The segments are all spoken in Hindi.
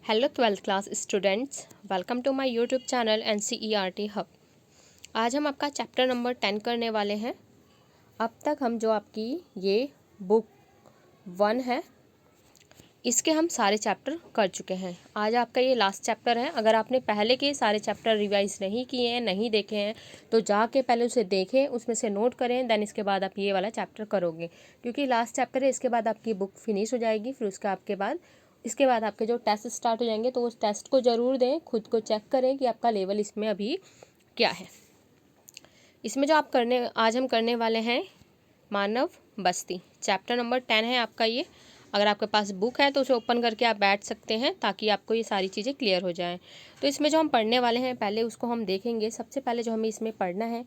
Hello 12th class students, welcome to my YouTube channel NCERT hub. आज हम आपका चैप्टर नंबर 10 करने वाले हैं। अब तक हम जो आपकी ये बुक 1 है इसके हम सारे चैप्टर कर चुके हैं। आज आपका ये लास्ट चैप्टर है। अगर आपने पहले के सारे चैप्टर रिवाइज नहीं किए हैं, नहीं देखे हैं, तो जाके पहले उसे देखें, उसमें से नोट करें, देन इसके बाद आप ये वाला चैप्टर करोगे, क्योंकि लास्ट चैप्टर है। इसके बाद आपकी बुक फिनिश हो जाएगी। फिर इसके बाद आपके जो टेस्ट स्टार्ट हो जाएंगे, तो उस टेस्ट को ज़रूर दें, खुद को चेक करें कि आपका लेवल इसमें अभी क्या है। इसमें जो आज हम करने वाले हैं मानव बस्ती, चैप्टर नंबर 10 है आपका ये। अगर आपके पास बुक है तो उसे ओपन करके आप बैठ सकते हैं, ताकि आपको ये सारी चीज़ें क्लियर हो जाएं। तो इसमें जो हम पढ़ने वाले हैं पहले उसको हम देखेंगे। सबसे पहले जो हमें इसमें पढ़ना है,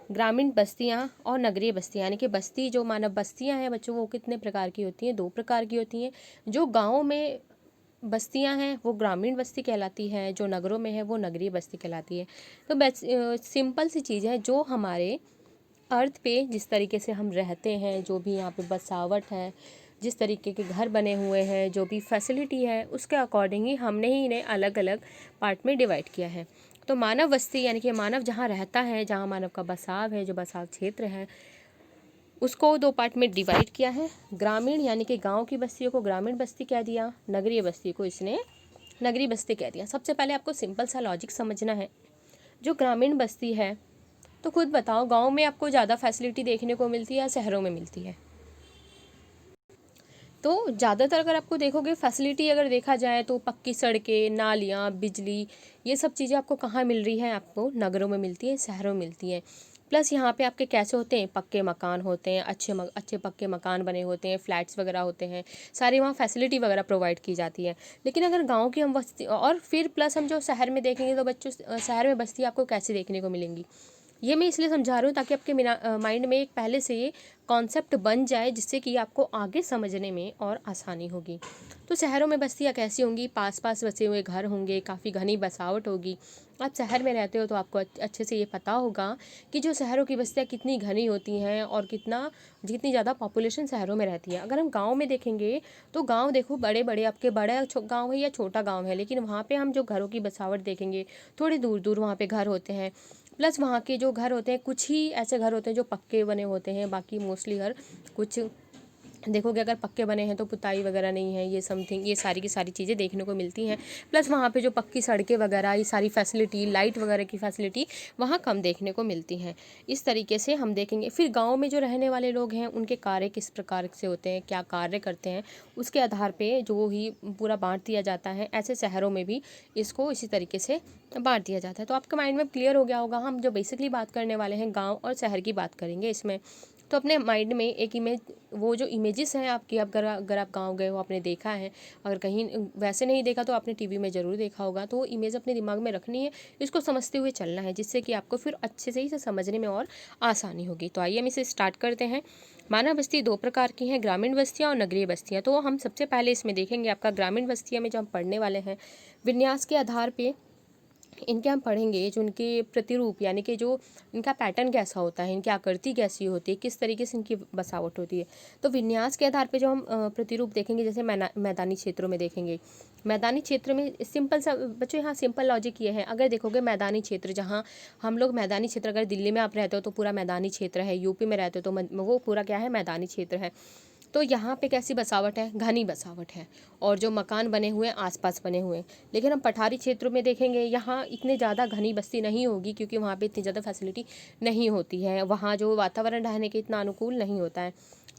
ग्रामीण बस्तियाँ और नगरीय बस्तियाँ, यानी कि बस्ती जो मानव बस्तियाँ हैं बच्चों, वो कितने प्रकार की होती हैं? 2 प्रकार की होती हैं। जो गाँव में बस्तियां हैं वो ग्रामीण बस्ती कहलाती है, जो नगरों में है वो नगरीय बस्ती कहलाती है। तो सिंपल सी चीज़ है, जो हमारे अर्थ पे जिस तरीके से हम रहते हैं, जो भी यहाँ पे बसावट है, जिस तरीके के घर बने हुए हैं, जो भी फैसिलिटी है, उसके अकॉर्डिंग ही हमने ही इन्हें अलग अलग पार्ट में डिवाइड किया है। तो मानव बस्ती यानी कि मानव जहाँ रहता है, जहाँ मानव का बसाव है, जो बसाव क्षेत्र है, उसको 2 पार्ट में डिवाइड किया है। ग्रामीण यानी कि गांव की बस्तियों को ग्रामीण बस्ती कह दिया, नगरीय बस्ती को इसने नगरीय बस्ती कह दिया। सबसे पहले आपको सिंपल सा लॉजिक समझना है। जो ग्रामीण बस्ती है, तो खुद बताओ, गांव में आपको ज़्यादा फैसिलिटी देखने को मिलती है या शहरों में मिलती है? तो ज़्यादातर अगर आपको देखोगे फैसिलिटी अगर देखा जाए तो पक्की सड़कें, नालियाँ, बिजली, ये सब चीज़ें आपको कहाँ मिल रही है? आपको नगरों में मिलती है, शहरों में मिलती हैं। प्लस यहाँ पे आपके कैसे होते हैं? पक्के मकान होते हैं, अच्छे पक्के मकान बने होते हैं, फ्लैट्स वगैरह होते हैं, सारी वहाँ फैसिलिटी वगैरह प्रोवाइड की जाती है। लेकिन अगर गाँव की हम बस्ती और फिर प्लस हम जो शहर में देखेंगे, तो बच्चों शहर में बस्ती आपको कैसे देखने को मिलेंगी? ये मैं इसलिए समझा रही हूँ ताकि आपके माइंड में एक पहले से ये कॉन्सेप्ट बन जाए, जिससे कि आपको आगे समझने में और आसानी होगी। तो शहरों में बस्तियाँ कैसी होंगी? पास पास बसे हुए घर होंगे, काफ़ी घनी बसावट होगी। आप शहर में रहते हो तो आपको अच्छे से ये पता होगा कि जो शहरों की बस्तियाँ कितनी घनी होती हैं और जितनी ज़्यादा पॉपुलेशन शहरों में रहती है। अगर हम गाँव में देखेंगे तो गाँव देखो, बड़े बड़े आपके बड़ा गाँव है या छोटा गाँव है, लेकिन वहाँ पे हम जो घरों की बसावट देखेंगे, थोड़ी दूर दूर वहाँ पे घर होते हैं। प्लस वहाँ के जो घर होते हैं, कुछ ही ऐसे घर होते हैं जो पक्के बने होते हैं, बाकी मोस्टली घर कुछ देखोगे अगर पक्के बने हैं तो पुताई वगैरह नहीं है, ये समथिंग, ये सारी की सारी चीज़ें देखने को मिलती हैं। प्लस वहाँ पे जो पक्की सड़कें वगैरह, ये सारी फैसिलिटी, लाइट वगैरह की फैसिलिटी वहाँ कम देखने को मिलती हैं। इस तरीके से हम देखेंगे। फिर गाँव में जो रहने वाले लोग हैं, उनके कार्य किस प्रकार से होते हैं, क्या कार्य करते हैं, उसके आधार पर जो ही पूरा बाँट दिया जाता है। ऐसे शहरों में भी इसको इसी तरीके से बांट दिया जाता है। तो आपके माइंड में क्लियर हो गया होगा। हम जो बेसिकली बात करने वाले हैं, गांव और शहर की बात करेंगे इसमें। तो अपने माइंड में एक इमेज, वो जो इमेजेस हैं आपकी, अगर आप गांव गए हो, आपने देखा है, अगर कहीं वैसे नहीं देखा तो आपने टीवी में ज़रूर देखा होगा, तो वो इमेज अपने दिमाग में रखनी है, इसको समझते हुए चलना है, जिससे कि आपको फिर अच्छे से इसे समझने में और आसानी होगी। तो आइए हम इसे स्टार्ट करते हैं। मानव बस्ती 2 प्रकार की हैं, ग्रामीण बस्तियाँ और नगरीय बस्तियाँ। तो हम सबसे पहले इसमें देखेंगे आपका ग्रामीण बस्तियाँ में जो हम पढ़ने वाले हैं, विन्यास के आधार पर इनके हम पढ़ेंगे, जो इनके प्रतिरूप यानी कि जो इनका पैटर्न कैसा होता है, इनकी आकृति कैसी होती है, किस तरीके से इनकी बसावट होती है। तो विन्यास के आधार पे जो हम प्रतिरूप देखेंगे, जैसे मैदानी क्षेत्रों में देखेंगे। मैदानी क्षेत्र में सिंपल सा बच्चों, यहाँ सिंपल लॉजिक ये है, अगर देखोगे मैदानी क्षेत्र, जहाँ हम लोग मैदानी क्षेत्र, अगर दिल्ली में आप रहते हो तो पूरा मैदानी क्षेत्र है, यूपी में रहते हो तो वो पूरा क्या है? मैदानी क्षेत्र है। तो यहाँ पे कैसी बसावट है? घनी बसावट है, और जो मकान बने हुए हैं आसपास बने हुए हैं। लेकिन हम पठारी क्षेत्रों में देखेंगे, यहाँ इतने ज़्यादा घनी बस्ती नहीं होगी, क्योंकि वहाँ पे इतनी ज़्यादा फैसिलिटी नहीं होती है, वहाँ जो वातावरण रहने के इतना अनुकूल नहीं होता है।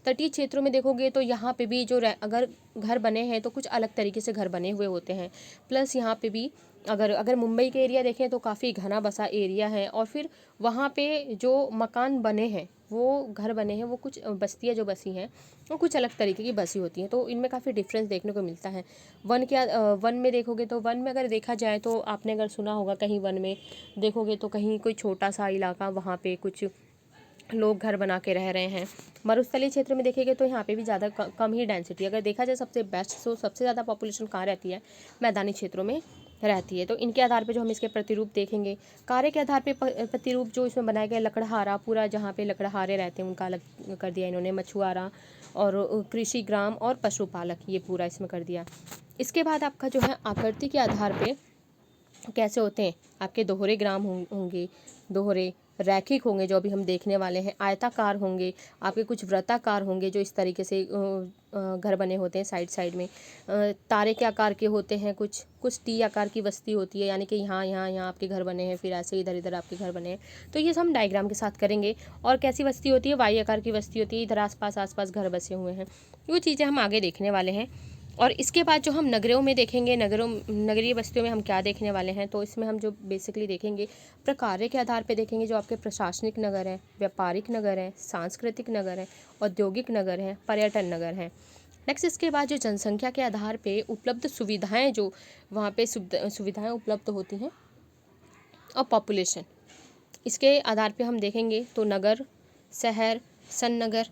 तटीय क्षेत्रों में देखोगे तो यहाँ पे भी अगर घर बने हैं तो कुछ अलग तरीके से घर बने हुए होते हैं। प्लस यहाँ पे भी अगर मुंबई के एरिया देखें तो काफ़ी घना बसा एरिया है, और फिर वहाँ पे जो मकान बने हैं, वो घर बने हैं, वो कुछ बस्तियाँ जो बसी हैं वो कुछ अलग तरीके की बसी होती हैं। तो इनमें काफ़ी डिफरेंस देखने को मिलता है। वन में देखोगे तो वन में अगर देखा जाए तो आपने अगर सुना होगा, कहीं वन में देखोगे तो कहीं कोई छोटा सा इलाका, वहाँ पे कुछ लोग घर बना के रह रहे हैं। मरुस्थलीय क्षेत्र में देखेंगे तो यहाँ पे भी ज़्यादा कम ही डेंसिटी। अगर देखा जाए सबसे बेस्ट, तो सबसे ज़्यादा पॉपुलेशन कहाँ रहती है? मैदानी क्षेत्रों में रहती है। तो इनके आधार पे जो हम इसके प्रतिरूप देखेंगे, कार्य के आधार पे प्रतिरूप जो इसमें बनाए गए, लकड़हारा, पूरा जहाँ पे लकड़हारे रहते हैं उनका अलग कर दिया इन्होंने, मछुआरा और कृषि ग्राम और पशुपालक, ये पूरा इसमें कर दिया। इसके बाद आपका जो है आकृति के आधार पे कैसे होते हैं, आपके दोहरे ग्राम होंगे, दोहरे रैखिक होंगे जो अभी हम देखने वाले हैं, आयताकार होंगे, आपके कुछ वृत्ताकार होंगे जो इस तरीके से घर बने होते हैं साइड साइड में, तारे के आकार के होते हैं, कुछ कुछ टी आकार की बस्ती होती है, यानी कि यहाँ यहाँ यहाँ आपके घर बने हैं, फिर ऐसे इधर इधर आपके घर बने हैं। तो ये सब हम डायग्राम के साथ करेंगे। और कैसी बस्ती होती है, वाई आकार की बस्ती होती है, इधर आसपास घर बसे हुए हैं, वो चीज़ें हम आगे देखने वाले हैं। और इसके बाद जो हम नगरों में देखेंगे, नगरीय बस्तियों में हम क्या देखने वाले हैं, तो इसमें हम जो बेसिकली देखेंगे प्रकार्य के आधार पे देखेंगे, जो आपके प्रशासनिक नगर हैं, व्यापारिक नगर हैं, सांस्कृतिक नगर हैं, औद्योगिक नगर हैं, पर्यटन नगर हैं। नेक्स्ट इसके बाद जो जनसंख्या के आधार पे उपलब्ध सुविधाएं, जो वहाँ पे सुविधाएं उपलब्ध होती हैं, और पॉपुलेशन, इसके आधार पे हम देखेंगे तो नगर, शहर, सन नगर,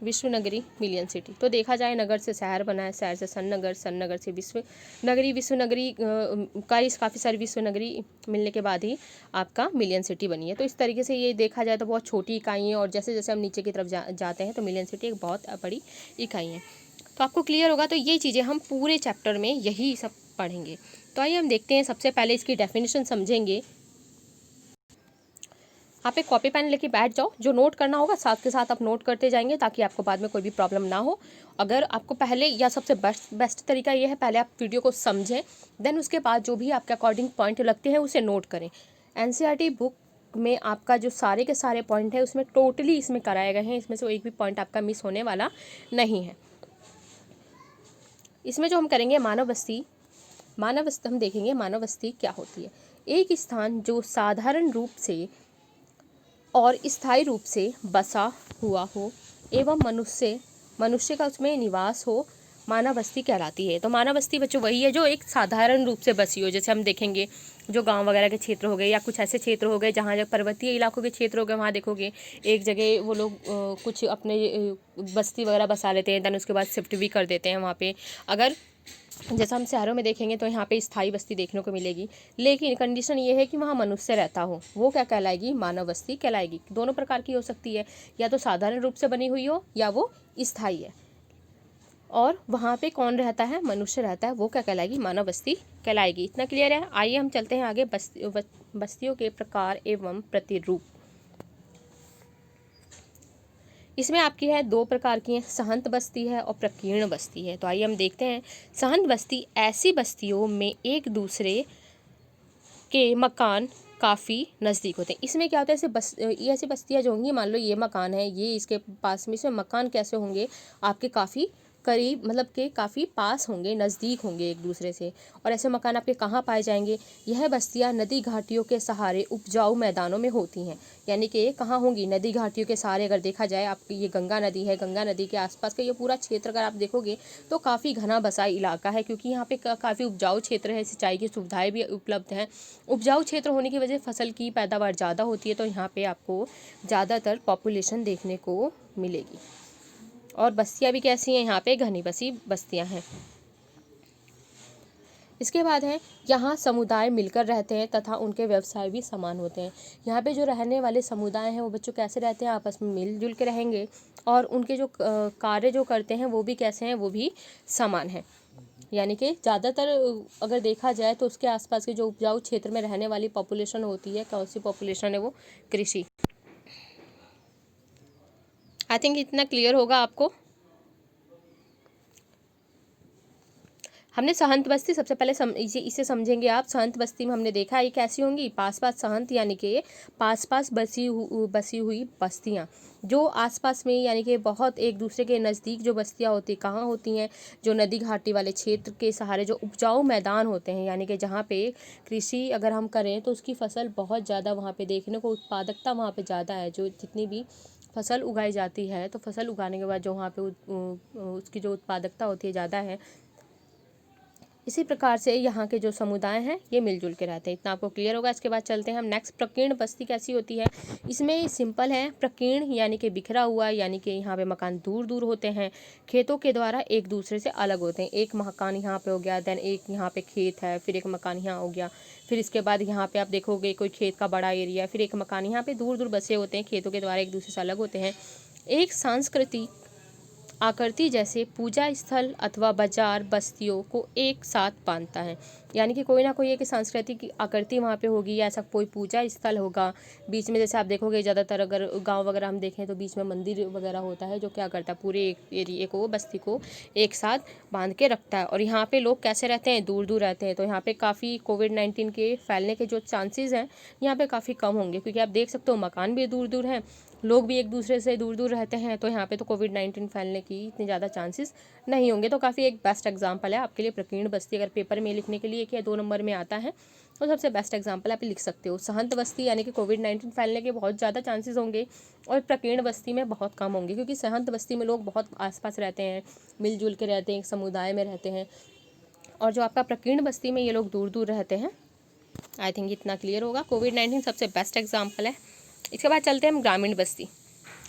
विश्व नगरी, मिलियन सिटी। तो देखा जाए नगर से शहर बना है, शहर से सन नगर से विश्व नगरी काफ़ी सारी विश्व नगरी मिलने के बाद ही आपका मिलियन सिटी बनी है। तो इस तरीके से ये देखा जाए तो बहुत छोटी इकाई है, और जैसे जैसे हम नीचे की तरफ जाते हैं तो मिलियन सिटी एक बहुत बड़ी इकाई है। तो आपको क्लियर होगा। तो ये चीज़ें हम पूरे चैप्टर में यही सब पढ़ेंगे। तो आइए हम देखते हैं। सबसे पहले इसकी डेफिनेशन समझेंगे। आप एक कॉपी पेन लेके बैठ जाओ, जो नोट करना होगा साथ के साथ आप नोट करते जाएंगे, ताकि आपको बाद में कोई भी प्रॉब्लम ना हो। अगर आपको पहले, या सबसे बेस्ट तरीका ये है, पहले आप वीडियो को समझें, देन उसके बाद जो भी आपके अकॉर्डिंग पॉइंट लगते हैं उसे नोट करें। एनसीईआरटी बुक में आपका जो सारे के सारे पॉइंट है उसमें टोटली इसमें कराए गए हैं, इसमें से एक भी पॉइंट आपका मिस होने वाला नहीं है। इसमें जो हम करेंगे मानव बस्ती हम देखेंगे मानव बस्ती क्या होती है। एक स्थान जो साधारण रूप से और स्थायी रूप से बसा हुआ हो एवं मनुष्य का उसमें निवास हो, मानव बस्ती कहलाती है। तो मानव बस्ती बच्चों वही है जो एक साधारण रूप से बसी हो। जैसे हम देखेंगे जो गांव वगैरह के क्षेत्र हो गए, या कुछ ऐसे क्षेत्र हो गए जहाँ जब पर्वतीय इलाकों के क्षेत्र हो गए, वहाँ देखोगे एक जगह वो लोग कुछ अपने बस्ती वगैरह बसा लेते हैं, देन उसके बाद शिफ्ट भी कर देते हैं वहाँ पे। अगर जैसा हम शहरों में देखेंगे तो यहाँ पे स्थायी बस्ती देखने को मिलेगी, लेकिन कंडीशन ये है कि वहाँ मनुष्य रहता हो, वो क्या कहलाएगी, मानव बस्ती कहलाएगी। दोनों प्रकार की हो सकती है, या तो साधारण रूप से बनी हुई हो या वो स्थायी है। और वहाँ पे कौन रहता है, मनुष्य रहता है, वो क्या कहलाएगी, मानव बस्ती कहलाएगी। इतना क्लियर है। आइए हम चलते हैं आगे। बस्तियों के प्रकार एवं प्रतिरूप। इसमें आपकी है दो प्रकार की है, सहंत बस्ती है और प्रकीर्ण बस्ती है। तो आइए हम देखते हैं। सहंत बस्ती ऐसी बस्तियों में एक दूसरे के मकान काफ़ी नज़दीक होते हैं। इसमें क्या होता है, ये ऐसी बस्तियाँ जो होंगी, मान लो ये मकान है, ये इसके पास में, इसमें मकान कैसे होंगे, आपके काफ़ी करीब, मतलब के काफ़ी पास होंगे, नज़दीक होंगे एक दूसरे से। और ऐसे मकान आपके कहाँ पाए जाएंगे, यह बस्तियाँ नदी घाटियों के सहारे उपजाऊ मैदानों में होती हैं। यानी कि कहाँ होंगी, नदी घाटियों के सहारे। अगर देखा जाए आपकी ये गंगा नदी है, गंगा नदी के आसपास का ये पूरा क्षेत्र अगर आप देखोगे तो काफ़ी घना बसा इलाका है, क्योंकि यहाँ पे काफ़ी उपजाऊ क्षेत्र है, सिंचाई की सुविधाएं भी उपलब्ध हैं। उपजाऊ क्षेत्र होने की वजह से फसल की पैदावार ज़्यादा होती है, तो यहाँ पे आपको ज़्यादातर पॉपुलेशन देखने को मिलेगी। और बस्तियाँ भी कैसी हैं, यहाँ पे घनी बसी बस्तियाँ हैं। इसके बाद है, यहाँ समुदाय मिलकर रहते हैं तथा उनके व्यवसाय भी समान होते हैं। यहाँ पे जो रहने वाले समुदाय हैं वो बच्चों कैसे रहते हैं, आपस में मिलजुल के रहेंगे, और उनके जो कार्य जो करते हैं वो भी कैसे हैं, वो भी समान हैं। यानी कि ज़्यादातर अगर देखा जाए तो उसके आसपास के जो उपजाऊ क्षेत्र में रहने वाली पॉपुलेशन होती है, कौन सी पॉपुलेशन है, वो कृषि। आई थिंक इतना क्लियर होगा आपको। हमने सहंत बस्ती सबसे पहले इसे समझेंगे आप। सहंत बस्ती में हमने देखा है कैसी होंगी, पास पास सहंत, यानी कि पास पास बसी हुई बस्तियाँ, जो आसपास में, यानी कि बहुत एक दूसरे के नज़दीक जो बस्तियाँ होती कहाँ होती हैं, जो नदी घाटी वाले क्षेत्र के सहारे जो उपजाऊ मैदान होते हैं, यानी कि जहाँ पे कृषि अगर हम करें तो उसकी फसल बहुत ज़्यादा वहाँ पे देखने को, उत्पादकता वहाँ पे ज़्यादा है। जो जितनी भी फसल उगाई जाती है, तो फसल उगाने के बाद जो वहाँ पे उसकी जो उत्पादकता होती है ज़्यादा है। इसी प्रकार से यहाँ के जो समुदाय हैं ये मिलजुल के रहते हैं। इतना आपको क्लियर होगा। इसके बाद चलते हैं हम नेक्स्ट। प्रकीर्ण बस्ती कैसी होती है, इसमें सिंपल है। प्रकीर्ण यानी कि बिखरा हुआ, यानी कि यहाँ पे मकान दूर दूर होते हैं, खेतों के द्वारा एक दूसरे से अलग होते हैं। एक मकान यहाँ पे हो गया, देन एक यहाँ पे खेत है, फिर एक मकान यहाँ हो गया, फिर इसके बाद यहाँ पे आप देखोगे कोई खेत का बड़ा एरिया, फिर एक मकान, यहाँ पे दूर दूर बसे होते हैं, खेतों के द्वारा एक दूसरे से अलग होते हैं। एक सांस्कृतिक आकृति जैसे पूजा स्थल अथवा बाजार बस्तियों को एक साथ बांधता है। यानी कि कोई ना कोई एक सांस्कृतिक आकृति वहाँ पे होगी, या ऐसा कोई पूजा स्थल होगा बीच में। जैसे आप देखोगे ज़्यादातर अगर गांव वगैरह हम देखें तो बीच में मंदिर वगैरह होता है, जो क्या करता है पूरे एक एरिया को, बस्ती को एक साथ बांध के रखता है। और यहाँ पे लोग कैसे रहते हैं, दूर दूर रहते हैं। तो यहाँ पे काफ़ी कोविड-19 के फैलने के जो चांसेस हैं यहाँ पे काफ़ी कम होंगे, क्योंकि आप देख सकते हो मकान भी दूर दूर हैं, लोग भी एक दूसरे से दूर दूर रहते हैं। तो यहाँ पे तो कोविड-19 फैलने की इतनी ज़्यादा चांसेस नहीं होंगे। तो काफ़ी एक बेस्ट एग्जांपल है आपके लिए प्रकीर्ण बस्ती। अगर पेपर में लिखने के लिए 1 या 2 नंबर में आता है तो सबसे बेस्ट एग्जांपल आप लिख सकते हो। सहंत बस्ती यानी कि कोविड-19 फैलने के बहुत ज़्यादा चांसेस होंगे और प्रकीर्ण बस्ती में बहुत कम होंगे, क्योंकि सहंत बस्ती में लोग बहुत आसपास रहते हैं, मिलजुल के रहते हैं, एक समुदाय में रहते हैं। और जो आपका प्रकीर्ण बस्ती में ये लोग दूर दूर रहते हैं। आई थिंक इतना क्लियर होगा। कोविड-19 सबसे बेस्ट एग्जाम्पल है। इसके बाद चलते हैं हम ग्रामीण बस्ती।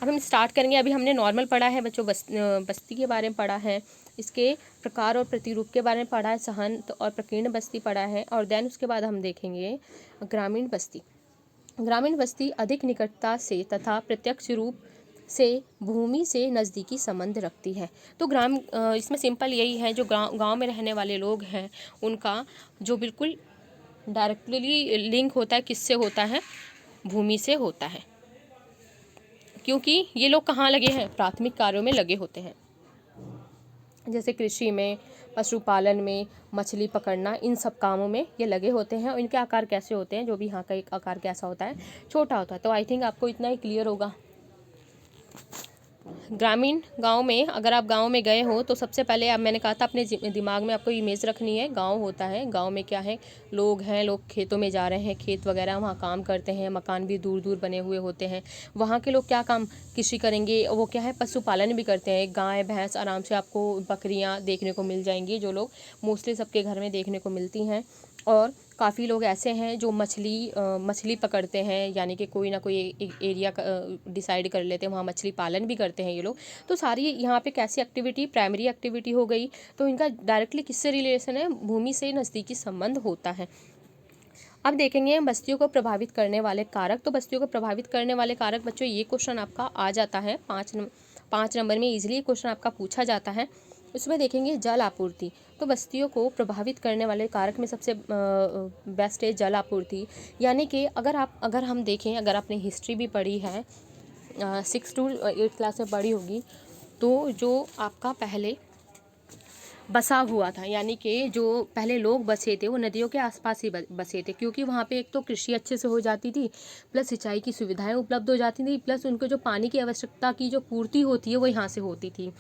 अब हम स्टार्ट करेंगे। अभी हमने नॉर्मल पढ़ा है बच्चों, बस्ती के बारे में पढ़ा है, इसके प्रकार और प्रतिरूप के बारे में पढ़ा है, सहंत और प्रकीर्ण बस्ती पढ़ा है। और देन उसके बाद हम देखेंगे ग्रामीण बस्ती। ग्रामीण बस्ती अधिक निकटता से तथा प्रत्यक्ष रूप से भूमि से नज़दीकी संबंध रखती है। तो इसमें सिंपल यही है, जो गांव में रहने वाले लोग हैं उनका जो बिल्कुल डायरेक्टली लिंक होता है, किससे होता है, भूमि से होता है। क्योंकि ये लोग कहाँ लगे हैं, प्राथमिक कार्यों में लगे होते हैं, जैसे कृषि में, पशुपालन में, मछली पकड़ना, इन सब कामों में ये लगे होते हैं। और इनके आकार कैसे होते हैं, जो भी यहाँ का एक आकार कैसा होता है, छोटा होता है। तो आई थिंक आपको इतना ही क्लियर होगा। ग्रामीण गांव में, अगर आप गांव में गए हो तो सबसे पहले, अब मैंने कहा था अपने दिमाग में आपको इमेज रखनी है। गांव होता है, गांव में क्या है, लोग हैं, लोग खेतों में जा रहे हैं, खेत वगैरह वहाँ काम करते हैं, मकान भी दूर दूर बने हुए होते हैं। वहाँ के लोग क्या काम, कृषि करेंगे, वो क्या है, पशुपालन भी करते हैं। गाय भैंस आराम से आपको, बकरियाँ देखने को मिल जाएंगी, जो लोग मोस्टली सबके घर में देखने को मिलती हैं। और काफ़ी लोग ऐसे हैं जो मछली पकड़ते हैं, यानी कि कोई ना कोई एक एरिया डिसाइड कर लेते हैं, वहाँ मछली पालन भी करते हैं ये लोग। तो सारी यहाँ पे कैसी एक्टिविटी, प्राइमरी एक्टिविटी हो गई। तो इनका डायरेक्टली किससे रिलेशन है, भूमि से नज़दीकी संबंध होता है। अब देखेंगे बस्तियों को प्रभावित करने वाले कारक। तो बस्तियों को प्रभावित करने वाले कारक बच्चों, ये क्वेश्चन आपका आ जाता है 5 नंबर में, इजीली क्वेश्चन आपका पूछा जाता है। उसमें देखेंगे जल आपूर्ति। तो बस्तियों को प्रभावित करने वाले कारक में सबसे बेस्ट है जल आपूर्ति। यानी कि अगर हम देखें, अगर आपने हिस्ट्री भी पढ़ी है, 6 to 8 क्लास में पढ़ी होगी, तो जो आपका पहले बसा हुआ था, यानी कि जो पहले लोग बसे थे वो नदियों के आसपास ही बसे थे, क्योंकि वहाँ पे एक तो कृषि अच्छे से हो जाती थी, प्लस सिंचाई की सुविधाएं उपलब्ध हो जाती थी, प्लस उनको जो पानी की आवश्यकता की जो पूर्ति होती है वो यहाँ से होती थी।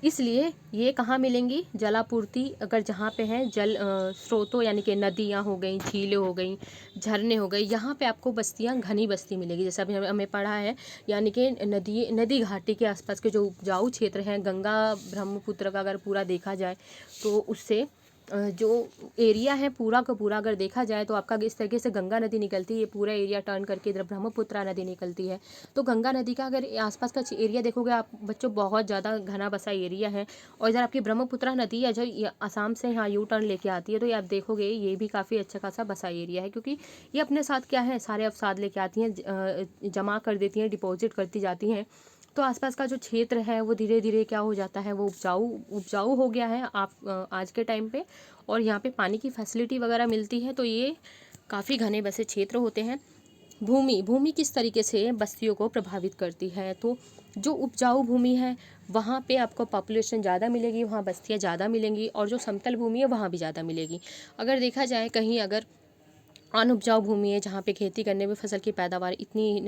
इसलिए ये कहाँ मिलेंगी, जलापूर्ति अगर जहाँ पे हैं जल स्रोतों, यानी कि नदियाँ हो गई, झीलें हो गई, झरने हो गए, यहाँ पे आपको बस्तियाँ, घनी बस्ती मिलेगी। जैसा अभी हमें पढ़ा है, यानी कि नदी घाटी के आसपास के जो उपजाऊ क्षेत्र हैं, गंगा ब्रह्मपुत्र का अगर पूरा देखा जाए तो उससे जो एरिया है पूरा का पूरा अगर देखा जाए तो आपका इस तरीके से गंगा नदी निकलती है, ये पूरा एरिया टर्न करके इधर ब्रह्मपुत्रा नदी निकलती है। तो गंगा नदी का अगर आसपास का एरिया देखोगे आप बच्चों, बहुत ज़्यादा घना बसा एरिया है। और इधर आपकी ब्रह्मपुत्रा नदी है जो असम से यहाँ यू टर्न लेके आती है, तो ये आप देखोगे ये भी काफ़ी अच्छा खासा बसा एरिया है, क्योंकि ये अपने साथ क्या है, सारे अवसाद लेके आती हैं, जमा कर देती हैं, डिपॉजिट करती जाती हैं। तो आसपास का जो क्षेत्र है वो धीरे धीरे क्या हो जाता है, वो उपजाऊ हो गया है आज के टाइम पे। और यहाँ पे पानी की फैसिलिटी वगैरह मिलती है, तो ये काफ़ी घने बसे क्षेत्र होते हैं। भूमि किस तरीके से बस्तियों को प्रभावित करती है, तो जो उपजाऊ भूमि है वहाँ पे आपको पॉपुलेशन ज़्यादा मिलेगी, वहाँ बस्तियाँ ज़्यादा मिलेंगी, और जो समतल भूमि है वहाँ भी ज़्यादा मिलेगी। अगर देखा जाए कहीं अगर अनउपजाऊ भूमि है, जहाँ पे खेती करने में फसल की पैदावार इतनी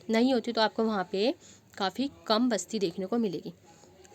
नहीं होती, तो आपको वहाँ पे काफ़ी कम बस्ती देखने को मिलेगी।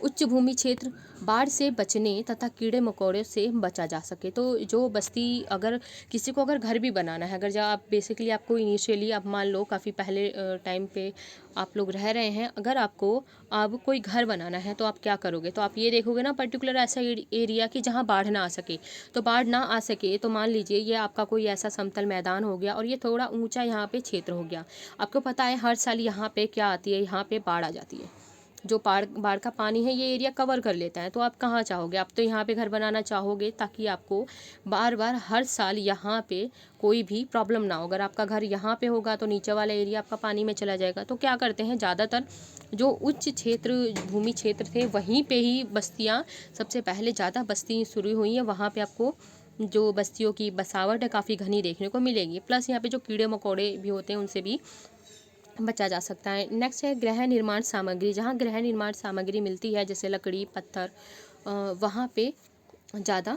उच्च भूमि क्षेत्र, बाढ़ से बचने तथा कीड़े मकोड़े से बचा जा सके। तो जो बस्ती, अगर किसी को अगर घर भी बनाना है, अगर जब आप बेसिकली आपको इनिशियली, आप मान लो काफ़ी पहले टाइम पे आप लोग रह रहे हैं, अगर आपको अब कोई घर बनाना है तो आप क्या करोगे, तो आप ये देखोगे ना पर्टिकुलर ऐसा एरिया कि जहाँ बाढ़ ना आ सके। तो बाढ़ ना आ सके तो मान लीजिए ये आपका कोई ऐसा समतल मैदान हो गया और ये थोड़ा ऊंचा यहाँ पे क्षेत्र हो गया। आपको पता है हर साल यहाँ पे क्या आती है, यहाँ पे बाढ़ आ जाती है। जो बाढ़ का पानी है ये एरिया कवर कर लेता है। तो आप कहाँ चाहोगे, आप तो यहाँ पे घर बनाना चाहोगे ताकि आपको बार बार हर साल यहाँ पे कोई भी प्रॉब्लम ना हो। अगर आपका घर यहाँ पे होगा तो नीचे वाला एरिया आपका पानी में चला जाएगा। तो क्या करते हैं, ज़्यादातर जो उच्च क्षेत्र भूमि क्षेत्र थे वहीं पे ही बस्तियाँ सबसे पहले ज़्यादा बस्ती शुरू हुई हैं। वहाँ पे आपको जो बस्तियों की बसावट है काफ़ी घनी देखने को मिलेगी। प्लस यहाँ पे जो कीड़े मकोड़े भी होते हैं उनसे भी बचा जा सकता है। नेक्स्ट है गृह निर्माण सामग्री। जहाँ गृह निर्माण सामग्री मिलती है जैसे लकड़ी पत्थर, वहाँ पे ज़्यादा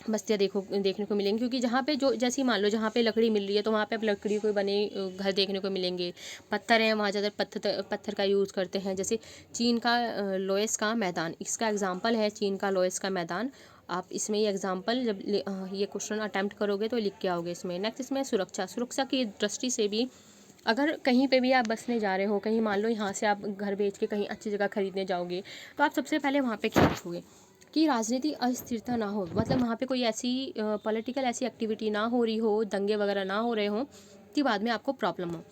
बस्तियाँ देखने को मिलेंगी। क्योंकि जहाँ पे जो जैसे मान लो जहाँ पे लकड़ी मिल रही है तो वहाँ पे अब लकड़ी को बने घर देखने को मिलेंगे। पत्थर हैं वहाँ ज़्यादा पत्थर का यूज़ करते हैं। जैसे चीन का लोयस का मैदान, इसका एग्जाम्पल है चीन का लोयस का मैदान। आप इसमें ये एग्जाम्पल जब ये क्वेश्चन अटैम्प्ट करोगे तो लिख के आओगे इसमें। नेक्स्ट इसमें सुरक्षा की दृष्टि से भी अगर कहीं पे भी आप बसने जा रहे हो, कहीं मान लो यहाँ से आप घर बेच के कहीं अच्छी जगह खरीदने जाओगे तो आप सबसे पहले वहाँ पे क्या देखोगे कि राजनीतिक अस्थिरता ना हो। मतलब वहाँ पे कोई ऐसी पॉलिटिकल ऐसी एक्टिविटी ना हो रही हो, दंगे वगैरह ना हो रहे हो कि बाद में आपको प्रॉब्लम हो,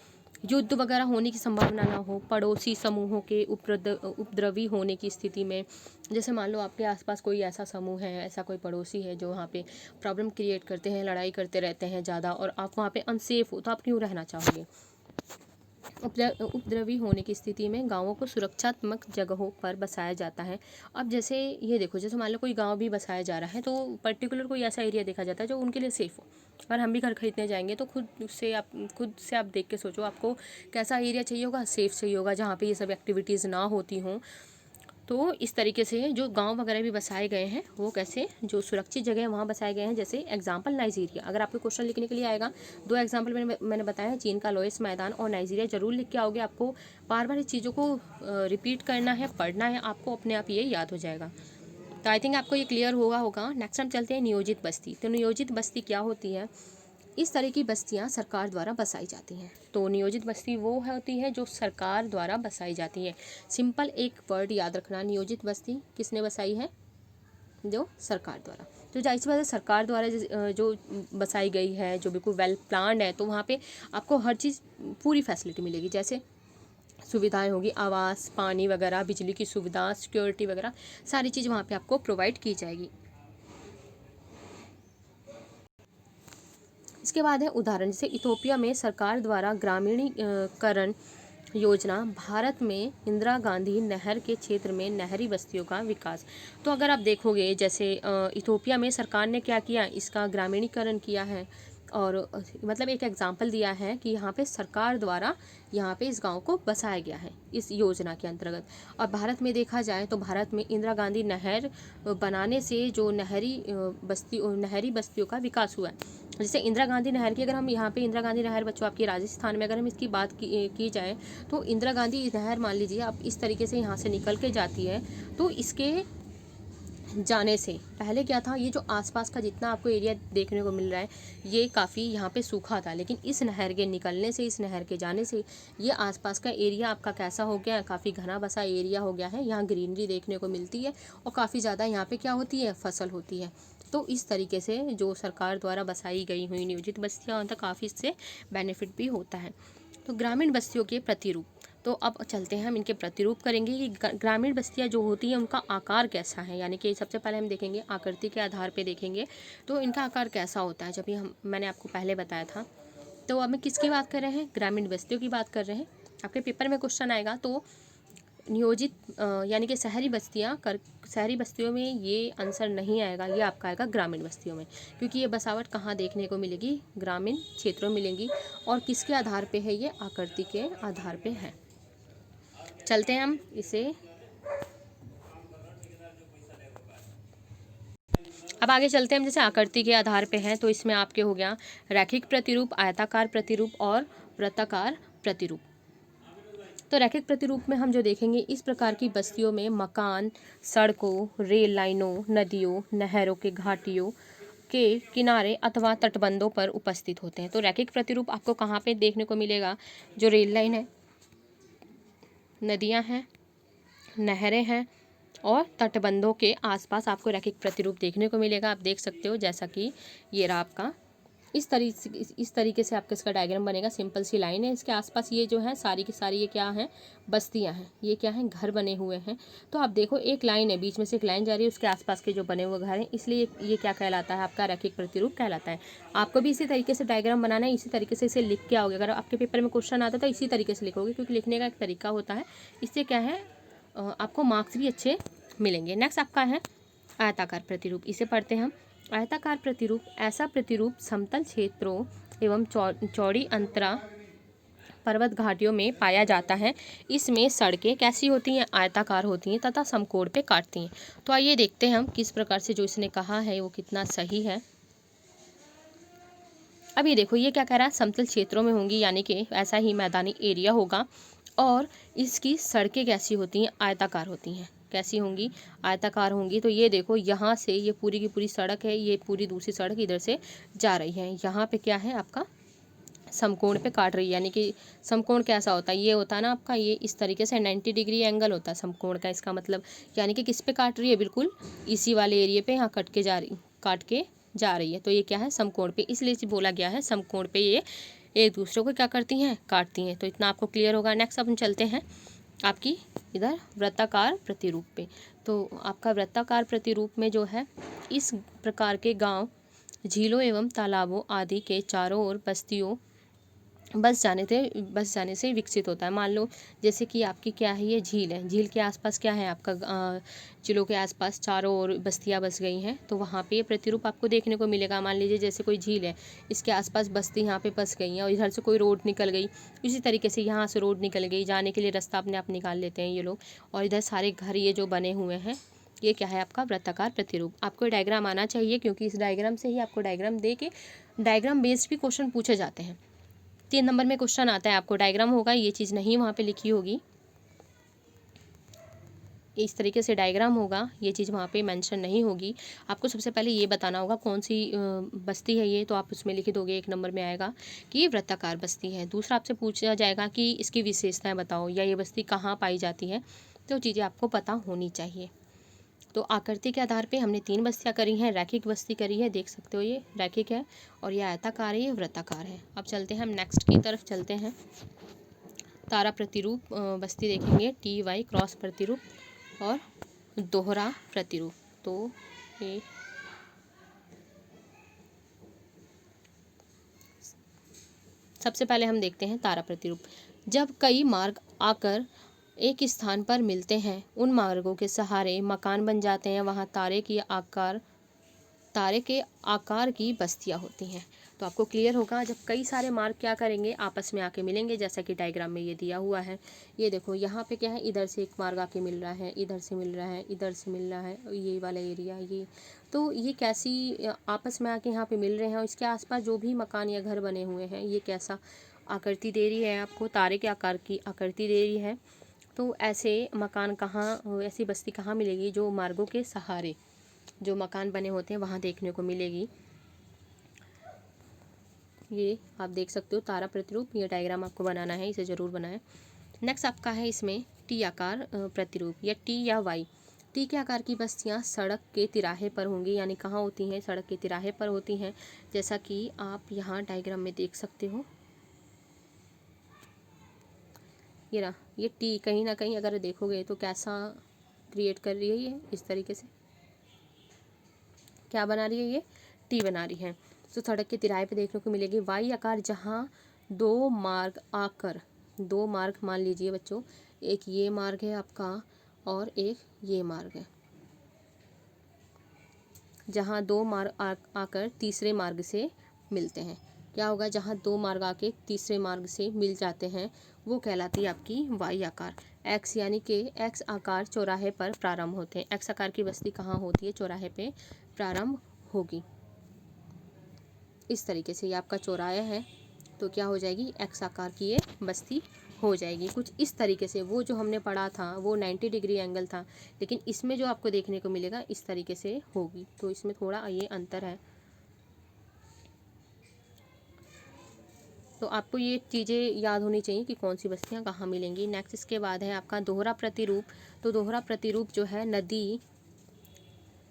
युद्ध वगैरह होने की संभावना ना हो, पड़ोसी समूहों के उपद्रवी होने की स्थिति में। जैसे मान लो आपके आसपास कोई ऐसा समूह है, ऐसा कोई पड़ोसी है जो वहाँ पे प्रॉब्लम क्रिएट करते हैं, लड़ाई करते रहते हैं ज़्यादा, और आप वहाँ पे अनसेफ हो, तो आप क्यों रहना चाहोगे। उपद्रवी होने की स्थिति में गांवों को सुरक्षात्मक जगहों पर बसाया जाता है। अब जैसे ये देखो, जैसे मान लो कोई गांव भी बसाया जा रहा है तो पर्टिकुलर कोई ऐसा एरिया देखा जाता है जो उनके लिए सेफ़ हो। अगर हम भी घर खरीदने जाएंगे तो खुद से आप देख के सोचो आपको कैसा एरिया चाहिए होगा, सेफ़ चाहिए होगा, जहाँ पे ये सब एक्टिविटीज़ ना होती हों। तो इस तरीके से जो गांव वगैरह भी बसाए गए हैं वो कैसे, जो सुरक्षित जगह है वहाँ बसाए गए हैं। जैसे एग्जांपल नाइजीरिया, अगर आपको क्वेश्चन लिखने के लिए आएगा, दो एग्जांपल मैंने बताया है, चीन का लोएस्ट मैदान और नाइजीरिया, जरूर लिख के आओगे। आपको बार बार इस चीज़ों को रिपीट करना है, पढ़ना है, आपको अपने आप ये याद हो जाएगा। तो आई थिंक आपको ये क्लियर होगा। नेक्स्ट हम चलते हैं नियोजित बस्ती। तो नियोजित बस्ती क्या होती है, इस तरह की बस्तियां सरकार द्वारा बसाई जाती हैं। तो नियोजित बस्ती वो होती है जो सरकार द्वारा बसाई जाती है। सिंपल एक वर्ड याद रखना, नियोजित बस्ती किसने बसाई है, जो सरकार द्वारा। तो जाहिर सी बात है सरकार द्वारा जो बसाई गई है, जो बिल्कुल वेल प्लान्ड है, तो वहाँ पे आपको हर चीज़ पूरी फैसिलिटी मिलेगी। जैसे सुविधाएं होगी, आवास, पानी वगैरह, बिजली की सुविधा, सिक्योरिटी वगैरह, सारी चीज़ वहाँ पे आपको प्रोवाइड की जाएगी। इसके बाद है उदाहरण, जैसे इथोपिया में सरकार द्वारा ग्रामीणीकरण योजना, भारत में इंदिरा गांधी नहर के क्षेत्र में नहरी बस्तियों का विकास। तो अगर आप देखोगे जैसे इथोपिया में सरकार ने क्या किया, इसका ग्रामीणीकरण किया है, और मतलब एक एग्जाम्पल दिया है कि यहाँ पे सरकार द्वारा यहाँ पे इस गांव को बसाया गया है इस योजना के अंतर्गत। और भारत में देखा जाए तो भारत में इंदिरा गांधी नहर बनाने से जो नहरी बस्तियों का विकास हुआ है। जैसे इंदिरा गांधी नहर की, अगर हम यहाँ पे इंदिरा गांधी नहर बच्चों आपकी राजस्थान में अगर हम इसकी बात की जाए तो इंदिरा गांधी नहर मान लीजिए आप इस तरीके से यहाँ से निकल के जाती है। तो इसके जाने से पहले क्या था, ये जो आसपास का जितना आपको एरिया देखने को मिल रहा है ये काफ़ी यहाँ पे सूखा था, लेकिन इस नहर के निकलने से, इस नहर के जाने से ये आसपास का एरिया आपका कैसा हो गया है, काफ़ी घना बसा एरिया हो गया है। यहाँ ग्रीनरी देखने को मिलती है और काफ़ी ज़्यादा यहाँ पे क्या होती है, फसल होती है। तो इस तरीके से जो सरकार द्वारा बसाई गई हुई नियोजित बस्तियाँ होता काफ़ी इससे बेनिफिट भी होता है। तो ग्रामीण बस्तियों के प्रतिरूप, तो अब चलते हैं हम इनके प्रतिरूप करेंगे कि ग्रामीण बस्तियाँ जो होती हैं उनका आकार कैसा है। यानी कि सबसे पहले हम देखेंगे आकृति के आधार पे देखेंगे तो इनका आकार कैसा होता है। जब भी मैंने आपको पहले बताया था। तो अब मैं किसकी बात कर रहे हैं, ग्रामीण बस्तियों की बात कर रहे हैं। आपके पेपर में क्वेश्चन आएगा तो नियोजित यानी कि शहरी बस्तियों में ये आंसर नहीं आएगा, ये आपका आएगा ग्रामीण बस्तियों में, क्योंकि ये बसावट कहाँ देखने को मिलेगी, ग्रामीण क्षेत्रों में मिलेंगी। और किसके आधार पे है, ये आकृति के आधार पे है। चलते हैं हम इसे, अब आगे चलते हैं हम। जैसे आकृति के आधार पे है तो इसमें आपके हो गया रैखिक प्रतिरूप, आयताकार प्रतिरूप और वृत्ताकार प्रतिरूप। तो रैखिक प्रतिरूप में हम जो देखेंगे, इस प्रकार की बस्तियों में मकान सड़कों, रेल लाइनों, नदियों, नहरों के घाटियों के किनारे अथवा तटबंधों पर उपस्थित होते हैं। तो रैखिक प्रतिरूप आपको कहाँ पे देखने को मिलेगा, जो रेल लाइन है, नदियाँ हैं, नहरें हैं और तटबंधों के आसपास आपको रैखिक प्रतिरूप देखने को मिलेगा। आप देख सकते हो जैसा कि ये रहा आपका इस तरीके से आपका इसका डायग्राम बनेगा। सिंपल सी लाइन है, इसके आसपास ये जो है सारी की सारी ये क्या है, बस्तियां हैं, ये क्या है, घर बने हुए हैं। तो आप देखो एक लाइन है, बीच में से एक लाइन जा रही है, उसके आसपास के जो बने हुए घर हैं, इसलिए ये क्या कहलाता है, आपका रैखिक प्रतिरूप कहलाता है। आपको भी इसी तरीके से डायग्राम बनाना है, इसी तरीके से इसे लिख के आओगे। अगर आपके पेपर में क्वेश्चन आता तो इसी तरीके से लिखोगे, क्योंकि लिखने का एक तरीका होता है। इससे क्या है, आपको मार्क्स भी अच्छे मिलेंगे। नेक्स्ट आपका है आयताकार प्रतिरूप, इसे पढ़ते हैं हम। आयताकार प्रतिरूप ऐसा प्रतिरूप समतल क्षेत्रों एवं चौड़ी अंतरा पर्वत घाटियों में पाया जाता है। इसमें सड़कें कैसी होती हैं, आयताकार होती हैं तथा समकोण पे काटती हैं। तो आइए देखते हैं हम किस प्रकार से जो इसने कहा है वो कितना सही है। अब ये देखो, ये क्या कह रहा है, समतल क्षेत्रों में होंगी, यानी कि ऐसा ही मैदानी एरिया होगा, और इसकी सड़कें कैसी होती हैं, आयताकार होती हैं। कैसी होंगी, आयताकार होंगी। तो ये देखो, यहाँ से ये पूरी की पूरी सड़क है, ये पूरी दूसरी सड़क इधर से जा रही है। यहाँ पे क्या है, आपका समकोण पे काट रही है। यानी कि समकोण कैसा होता है, ये होता है ना आपका, ये इस तरीके से 90 डिग्री एंगल होता है समकोण का। इसका मतलब यानी कि किस पे काट रही है, बिल्कुल इसी वाले एरिया पे यहाँ काट के जा रही है। तो ये क्या है, समकोण पे, इसलिए इसे बोला गया है समकोण पे ये एक दूसरे को क्या करती हैं, काटती हैं। तो इतना आपको क्लियर होगा। नेक्स्ट अब हम चलते हैं आपकी इधर वृत्ताकार प्रतिरूप पे। तो आपका वृत्ताकार प्रतिरूप में जो है, इस प्रकार के गांव झीलों एवं तालाबों आदि के चारों ओर बस जाने से विकसित होता है। मान लो जैसे कि आपकी क्या है, ये झील है, झील के आसपास क्या है आपका, झीलों के आसपास चारों ओर बस्तियां बस गई हैं, तो वहाँ पे ये प्रतिरूप आपको देखने को मिलेगा। मान लीजिए जैसे कोई झील है, इसके आसपास बस्ती यहाँ पे बस गई हैं, और इधर से कोई रोड निकल गई, इसी तरीके से यहाँ से रोड निकल गई, जाने के लिए रास्ता अपने आप निकाल लेते हैं ये लोग। और इधर सारे घर ये जो बने हुए हैं, ये क्या है, आपका वृत्ताकार प्रतिरूप। आपको डायग्राम आना चाहिए, क्योंकि इस डायग्राम से ही आपको डायग्राम दे के डायग्राम बेस्ड भी क्वेश्चन पूछे जाते हैं। 3 नंबर में क्वेश्चन आता है, आपको डायग्राम होगा, ये चीज़ नहीं वहाँ पे लिखी होगी, इस तरीके से डायग्राम होगा, ये चीज़ वहाँ पे मेंशन नहीं होगी। आपको सबसे पहले ये बताना होगा कौन सी बस्ती है ये, तो आप उसमें लिख दोगे, 1 नंबर में आएगा कि ये वृत्ताकार बस्ती है। दूसरा आपसे पूछा जाएगा कि इसकी विशेषताएं बताओ, या ये बस्ती कहाँ पाई जाती है, तो चीज़ें आपको पता होनी चाहिए। तो आकृति के आधार पे हमने 3 बस्तियाँ करी हैं। रैखिक बस्ती करी है, देख सकते हो ये रैखिक है, और ये आयताकार है, ये वृत्ताकार है। अब चलते हैं हम नेक्स्ट की तरफ चलते हैं। तारा प्रतिरूप बस्ती देखेंगे, TY क्रॉस प्रतिरूप और दोहरा प्रतिरूप। तो ये सबसे पहले हम देखते हैं तारा प्रतिरूप। जब कई मार्ग आकर एक स्थान पर मिलते हैं, उन मार्गों के सहारे मकान बन जाते हैं। वहाँ तारे के आकार की बस्तियाँ होती हैं। तो आपको क्लियर होगा, जब कई सारे मार्ग क्या करेंगे, आपस में आके मिलेंगे, जैसा कि डायग्राम में ये दिया हुआ है। ये देखो, यहाँ पे क्या है, इधर से एक मार्ग आके मिल रहा है, इधर से मिल रहा है, इधर से मिल रहा है, ये वाला एरिया ये। तो ये कैसी आपस में आके यहाँ पे मिल रहे हैं, और इसके आसपास जो भी मकान या घर बने हुए हैं, ये कैसा आकृति दे रही है, आपको तारे के आकार की आकृति दे रही है। तो ऐसे मकान कहाँ, ऐसी बस्ती कहाँ मिलेगी, जो मार्गों के सहारे जो मकान बने होते हैं वहाँ देखने को मिलेगी। ये आप देख सकते हो तारा प्रतिरूप। ये डायग्राम आपको बनाना है, इसे ज़रूर बनाएं। नेक्स्ट आपका है इसमें टी आकार प्रतिरूप, या टी या वाई। टी के आकार की बस्तियाँ सड़क के तिराहे पर होंगी, यानी कहाँ होती हैं, सड़क के तिराहे पर होती हैं, जैसा कि आप यहाँ डायग्राम में देख सकते हो। ये रहा, ये टी कहीं ना कहीं अगर देखोगे तो कैसा क्रिएट कर रही है, ये इस तरीके से क्या बना रही है, ये टी बना रही है। तो सड़क के तिराहे पे देखने को मिलेगी। वाई आकार, जहाँ दो मार्ग मान लीजिए बच्चों, एक ये मार्ग है आपका और एक ये मार्ग है, जहाँ 2 मार्ग आकर तीसरे मार्ग से मिलते हैं। क्या होगा, जहाँ 2 मार्ग आके तीसरे मार्ग से मिल जाते हैं, वो कहलाती है आपकी वाई आकार। एक्स यानी कि एक्स आकार चौराहे पर प्रारंभ होते हैं। एक्स आकार की बस्ती कहाँ होती है, चौराहे पे प्रारंभ होगी। इस तरीके से ये आपका चौराहा है, तो क्या हो जाएगी, एक्स आकार की ये बस्ती हो जाएगी। कुछ इस तरीके से, वो जो हमने पढ़ा था वो 90 डिग्री एंगल था, लेकिन इसमें जो आपको देखने को मिलेगा इस तरीके से होगी। तो इसमें थोड़ा ये अंतर है। तो आपको ये चीज़ें याद होनी चाहिए कि कौन सी बस्तियाँ कहाँ मिलेंगी। नेक्स्ट इसके बाद है आपका दोहरा प्रतिरूप। तो दोहरा प्रतिरूप जो है, नदी,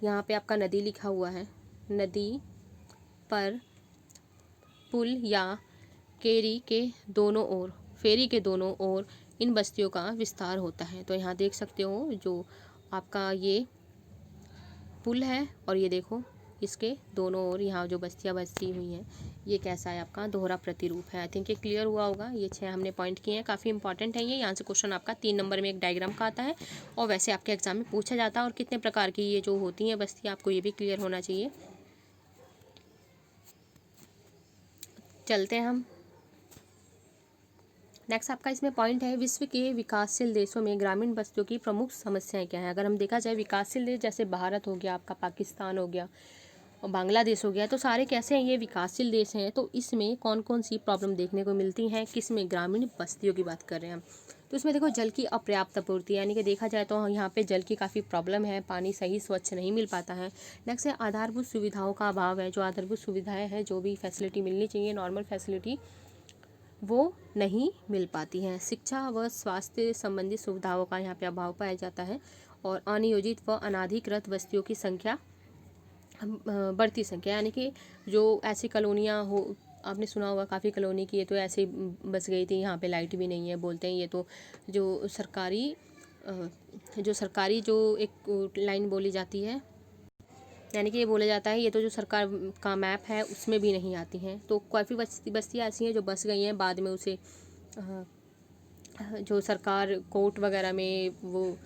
यहाँ पे आपका नदी लिखा हुआ है, नदी पर पुल या फेरी के दोनों ओर इन बस्तियों का विस्तार होता है। तो यहाँ देख सकते हो जो आपका ये पुल है और ये देखो इसके दोनों ओर यहाँ जो बस्तियाँ बसी हुई हैं, ये कैसा है आपका दोहरा प्रतिरूप है। आई थिंक ये क्लियर हुआ होगा। ये 6 हमने पॉइंट किए हैं, काफ़ी इंपॉर्टेंट है ये। यहाँ से क्वेश्चन आपका 3 नंबर में एक डायग्राम का आता है और वैसे आपके एग्जाम में पूछा जाता है। और कितने प्रकार की ये जो होती हैं बस्तियाँ, आपको ये भी क्लियर होना चाहिए। चलते हैं हम नेक्स्ट। आपका इसमें पॉइंट है, विश्व के विकासशील देशों में ग्रामीण बस्तियों की प्रमुख समस्याएं क्या हैं। अगर हम देखा जाए विकासशील देश जैसे भारत हो गया, आपका पाकिस्तान हो गया और बांग्लादेश हो गया, तो सारे कैसे हैं ये विकासशील देश हैं। तो इसमें कौन कौन सी प्रॉब्लम देखने को मिलती हैं, किस में, ग्रामीण बस्तियों की बात कर रहे हैं हम। तो इसमें देखो जल की अपर्याप्त आपूर्ति, यानी कि देखा जाए तो यहाँ पे जल की काफ़ी प्रॉब्लम है, पानी सही स्वच्छ नहीं मिल पाता है। नेक्स्ट है आधारभूत सुविधाओं का अभाव है। जो आधारभूत सुविधाएं हैं, जो भी फैसिलिटी मिलनी चाहिए, नॉर्मल फैसिलिटी, वो नहीं मिल पाती हैं। शिक्षा व स्वास्थ्य संबंधी सुविधाओं का यहाँ पे अभाव पाया जाता है। और अनियोजित व अनाधिकृत बस्तियों की संख्या, बढ़ती संख्या, यानी कि जो ऐसी कॉलोनियाँ हो, आपने सुना होगा काफ़ी कॉलोनी की ये तो ऐसे ही बस गई थी, यहाँ पे लाइट भी नहीं है, बोलते हैं ये तो जो सरकारी जो एक लाइन बोली जाती है, यानी कि ये बोला जाता है ये तो जो सरकार का मैप है उसमें भी नहीं आती हैं। तो काफ़ी बस्तियाँ ऐसी हैं जो बस गई हैं, बाद में उसे जो सरकार कोर्ट वगैरह में वो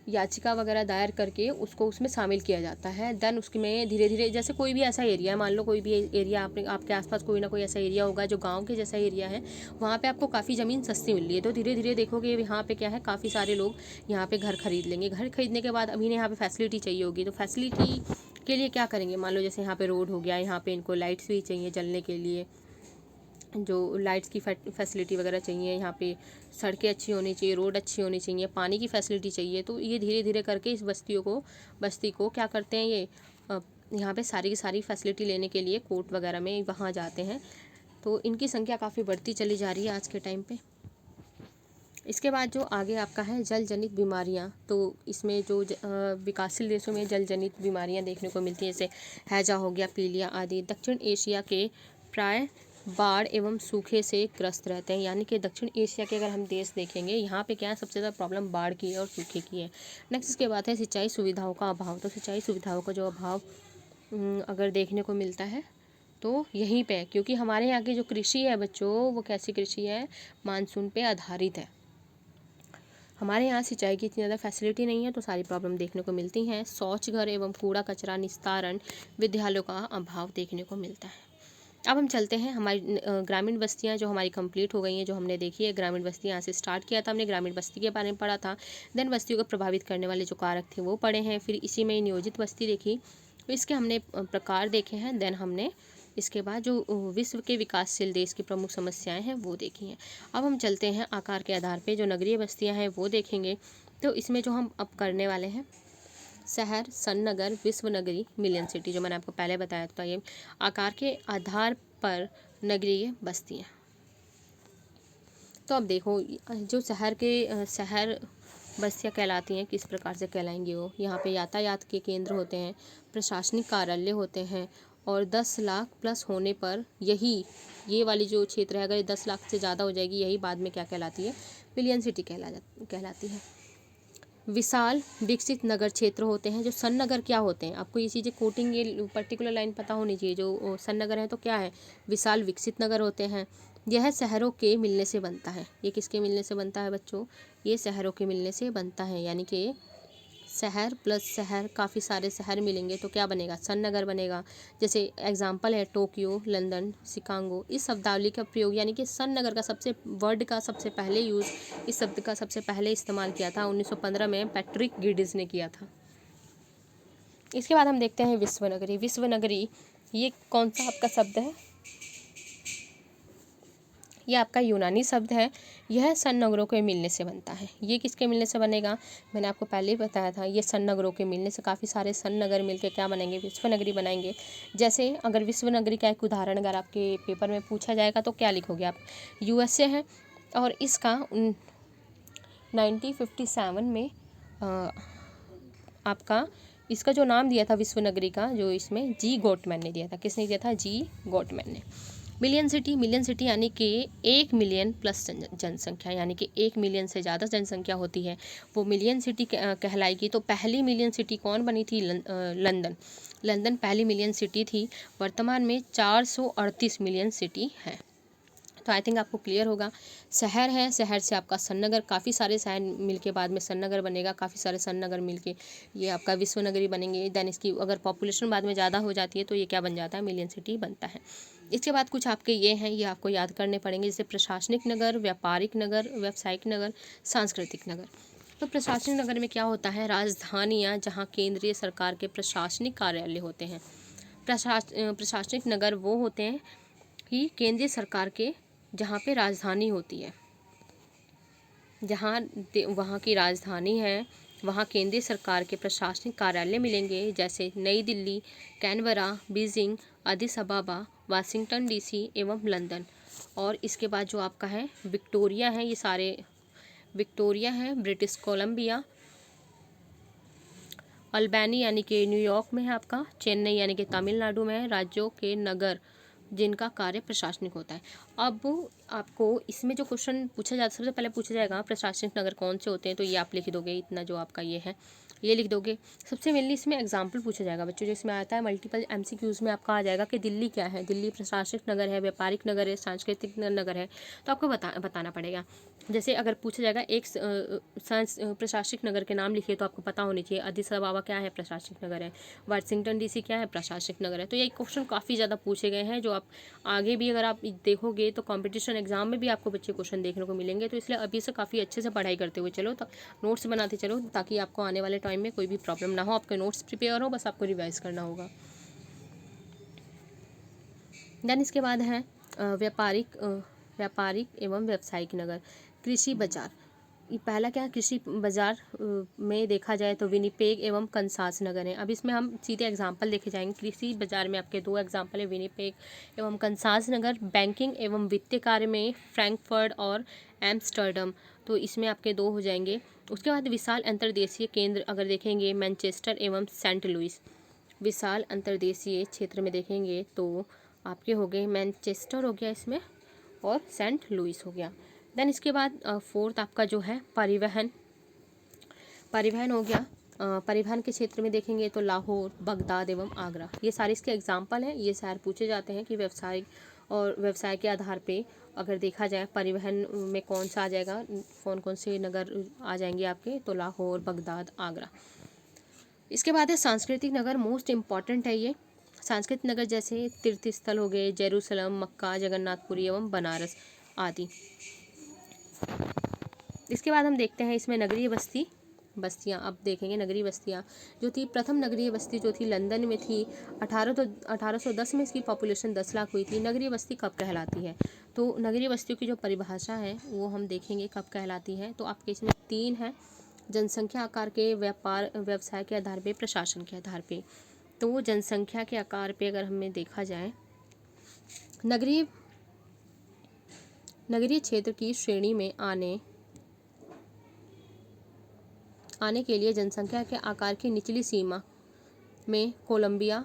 याचिका वगैरह दायर करके उसको उसमें शामिल किया जाता है। देन उसके में धीरे धीरे, जैसे कोई भी ऐसा एरिया है, मान लो कोई भी एरिया आपके आसपास कोई ना कोई ऐसा एरिया होगा जो गांव के जैसा एरिया है, वहाँ पे आपको काफ़ी ज़मीन सस्ती मिल रही है। तो धीरे धीरे देखोगे यहाँ पे क्या है, काफ़ी सारे लोग यहाँ पे घर खरीद लेंगे। घर खरीदने के बाद अभी यहाँ पे फैसिलिटी चाहिए होगी, तो फैसिलिटी के लिए क्या करेंगे, मान लो जैसे यहाँ पे रोड हो गया, यहाँ पे इनको लाइट्स भी चाहिए जलने के लिए, जो लाइट्स की फैसिलिटी वगैरह चाहिए, यहाँ पे सड़कें अच्छी होनी चाहिए, रोड अच्छी होनी चाहिए, पानी की फैसिलिटी चाहिए। तो ये धीरे धीरे करके इस बस्ती को क्या करते हैं, ये यहाँ पे सारी की सारी फैसिलिटी लेने के लिए कोर्ट वगैरह में वहाँ जाते हैं। तो इनकी संख्या काफ़ी बढ़ती चली जा रही है आज के टाइम पे। इसके बाद जो आगे आपका है जल जनित बीमारियाँ, तो इसमें जो विकासशील देशों में जल जनित बीमारियाँ देखने को मिलती हैं, जैसे हैजा हो गया, पीलिया आदि। दक्षिण एशिया के प्राय बाढ़ एवं सूखे से ग्रस्त रहते हैं, यानी कि दक्षिण एशिया के अगर हम देश देखेंगे, यहाँ पे क्या है, सबसे ज़्यादा प्रॉब्लम बाढ़ की है और सूखे की है। नेक्स्ट इसके बाद है सिंचाई सुविधाओं का अभाव। तो सिंचाई सुविधाओं का जो अभाव अगर देखने को मिलता है तो यहीं पे, क्योंकि हमारे यहाँ की जो कृषि है बच्चों, वो कैसी कृषि है, मानसून पे आधारित है। हमारे यहाँ सिंचाई की इतनी ज़्यादा फैसिलिटी नहीं है, तो सारी प्रॉब्लम देखने को मिलती हैं। शौच घर एवं कूड़ा कचरा निस्तारण, विद्यालयों का अभाव देखने को मिलता है। अब हम चलते हैं हमारी ग्रामीण बस्तियाँ जो हमारी कंप्लीट हो गई हैं, जो हमने देखी है ग्रामीण बस्ती, यहाँ से स्टार्ट किया था हमने, ग्रामीण बस्ती के बारे में पढ़ा था। देन बस्तियों को प्रभावित करने वाले जो कारक थे वो पढ़े हैं, फिर इसी में नियोजित बस्ती देखी, इसके हमने प्रकार देखे हैं। देन हमने इसके बाद जो विश्व के विकासशील देश की प्रमुख समस्याएं हैं वो देखी हैं। अब हम चलते हैं आकार के आधार पे जो नगरीय बस्तियां हैं वो देखेंगे। तो इसमें जो हम अब करने वाले हैं, शहर, सन नगर, विश्व नगरी, मिलियन सिटी, जो मैंने आपको पहले बताया था, ये आकार के आधार पर नगरीय बस्तियाँ। तो अब देखो जो शहर बस्तियाँ कहलाती हैं, किस प्रकार से कहलाएंगी वो, यहाँ पे यातायात के केंद्र होते हैं, प्रशासनिक कार्यालय होते हैं, और 10 लाख प्लस होने पर ये वाली जो क्षेत्र है, अगर 10 लाख से ज़्यादा हो जाएगी, यही बाद में क्या कहलाती है, मिलियन सिटी कहलाती है। विशाल विकसित नगर क्षेत्र होते हैं। जो सन नगर क्या होते हैं, आपको ये चीज़ें कोटिंग, ये पर्टिकुलर लाइन पता होनी चाहिए। जो सन नगर है तो क्या है, विशाल विकसित नगर होते हैं। यह शहरों के मिलने से बनता है। ये किसके मिलने से बनता है बच्चों, ये शहरों के मिलने से बनता है, यानी कि शहर प्लस शहर, काफ़ी सारे शहर मिलेंगे तो क्या बनेगा, सन नगर बनेगा। जैसे एग्जांपल है टोक्यो, लंदन, शिकागो। इस शब्दावली का प्रयोग, यानी कि सन नगर का सबसे पहले यूज़, इस शब्द का सबसे पहले इस्तेमाल किया था 1915 में पैट्रिक गिडिस ने किया था। इसके बाद हम देखते हैं विश्व नगरी। विश्व नगरी ये कौन सा आपका शब्द है, यह आपका यूनानी शब्द है। यह सन नगरों के मिलने से बनता है। ये किसके मिलने से बनेगा, मैंने आपको पहले ही बताया था, ये सन नगरों के मिलने से, काफ़ी सारे सन नगर मिलकर क्या बनेंगे, विश्व नगरी बनाएंगे। जैसे अगर विश्व नगरी का एक उदाहरण अगर आपके पेपर में पूछा जाएगा तो क्या लिखोगे आप, USA है, और इसका 1957 में आपका इसका जो नाम दिया था विश्व नगरी का, जो इसमें जी गॉटमैन ने दिया था। किसने दिया था? जी गॉटमैन ने। मिलियन सिटी यानी कि 1 मिलियन प्लस जनसंख्या, यानी कि 1 मिलियन से ज़्यादा जनसंख्या होती है वो मिलियन सिटी कहलाएगी। तो पहली मिलियन सिटी कौन बनी थी? लंदन। लंदन पहली मिलियन सिटी थी। वर्तमान में 438 मिलियन सिटी है। तो आई थिंक आपको क्लियर होगा। शहर है, शहर से आपका सन नगर, काफ़ी सारे शहर मिल के बाद में सन नगर बनेगा, काफ़ी सारे सन नगर मिल के ये आपका विश्व नगरी बनेंगे। देन इसकी अगर पॉपुलेशन बाद में ज़्यादा हो जाती है तो ये क्या बन जाता है? मिलियन सिटी बनता है। इसके बाद कुछ आपके ये हैं, ये आपको याद करने पड़ेंगे, जैसे प्रशासनिक नगर, व्यापारिक नगर, व्यावसायिक नगर, सांस्कृतिक नगर। तो प्रशासनिक नगर में क्या होता है? राजधानियाँ जहाँ केंद्रीय सरकार के प्रशासनिक कार्यालय होते हैं। प्रशासनिक नगर वो होते हैं कि केंद्रीय सरकार के जहाँ पे राजधानी होती है, जहाँ वहाँ की राजधानी है, वहाँ केंद्रीय सरकार के प्रशासनिक कार्यालय मिलेंगे, जैसे नई Delhi, Canberra, Beijing, Addis अबाबा, Washington DC एवं लंदन। और इसके बाद जो आपका है विक्टोरिया है, ये सारे विक्टोरिया है, ब्रिटिश कोलंबिया, अल्बानी यानी कि न्यूयॉर्क में है आपका, चेन्नई यानी कि तमिलनाडु में है, राज्यों के नगर जिनका कार्य प्रशासनिक होता है। अब आपको इसमें जो क्वेश्चन पूछा जाता है, सबसे पहले पूछा जाएगा प्रशासनिक नगर कौन से होते हैं, तो ये आप लिख दोगे, इतना जो आपका ये है ये लिख दोगे। सबसे मेनली इसमें एग्जाम्पल पूछा जाएगा बच्चों, जो इसमें आता है मल्टीपल MCQs में आपका आ जाएगा कि दिल्ली क्या है, दिल्ली प्रशासनिक नगर है, व्यापारिक नगर है, सांस्कृतिक नगर है। तो आपको बताना पड़ेगा। जैसे अगर पूछा जाएगा एक प्रशासनिक नगर के नाम लिखिए, तो आपको पता होनी चाहिए अदिस अबाबा क्या है? प्रशासनिक नगर है। वाशिंगटन डीसी क्या है? प्रशासनिक नगर है। तो ये क्वेश्चन काफ़ी ज़्यादा पूछे गए हैं, जो आप आगे भी अगर आप देखोगे तो कंपटीशन एग्जाम में भी आपको बच्चे क्वेश्चन देखने को मिलेंगे। तो इसलिए अभी से काफ़ी अच्छे से पढ़ाई करते हुए चलो, तो नोट्स बनाते चलो, ताकि आपको आने वाले टाइम में कोई भी प्रॉब्लम ना हो। आपके नोट्स प्रिपेयर हो, बस आपको रिवाइज करना होगा। देन इसके बाद है व्यापारिक एवं व्यावसायिक नगर। कृषि बाजार, ये पहला क्या है? कृषि बाजार में देखा जाए तो विनिपेग एवं कंसास नगर है। अब इसमें हम सीधे एग्जांपल देखे जाएंगे। कृषि बाजार में आपके 2 एग्जांपल है, विनिपेग एवं कंसास नगर। बैंकिंग एवं वित्तीय कार्य में फ्रैंकफर्ट और एम्स्टर्डम, तो इसमें आपके 2 हो जाएंगे। उसके बाद विशाल अंतर्देशीय केंद्र अगर देखेंगे, मैनचेस्टर एवं सेंट लुइस। विशाल अंतर्देशीय क्षेत्र में देखेंगे तो आपके हो गए मैनचेस्टर हो गया इसमें, और सेंट लुइस हो गया। देन इसके बाद फोर्थ आपका जो है परिवहन हो गया। परिवहन के क्षेत्र में देखेंगे तो लाहौर, बगदाद एवं आगरा, ये सारे इसके एग्जाम्पल हैं। ये शहर पूछे जाते हैं कि व्यवसाय के आधार पे अगर देखा जाए परिवहन में कौन सा आ जाएगा, कौन कौन से नगर आ जाएंगे आपके, तो लाहौर, बगदाद, आगरा। इसके बाद है सांस्कृतिक नगर, मोस्ट इम्पॉर्टेंट है ये। सांस्कृतिक नगर जैसे तीर्थ स्थल हो गए, जेरूसलम, मक्का, जगन्नाथपुरी एवं बनारस आदि। इसके बाद हम देखते हैं इसमें नगरीय बस्तियाँ। अब देखेंगे नगरीय बस्तियाँ जो थी, प्रथम नगरीय बस्ती जो थी लंदन में थी। 1810 में इसकी पॉपुलेशन 10 लाख हुई थी। नगरीय बस्ती कब कहलाती है? तो नगरीय बस्तियों की जो परिभाषा है वो हम देखेंगे कब कहलाती है। तो आपके इसमें 3 है, जनसंख्या आकार के, व्यापार व्यवसाय के आधार पे, प्रशासन के आधार पे। तो जनसंख्या के आकार पे अगर हमें देखा जाए, नगरीय क्षेत्र की श्रेणी में आने के लिए जनसंख्या के आकार की निचली सीमा में कोलंबिया,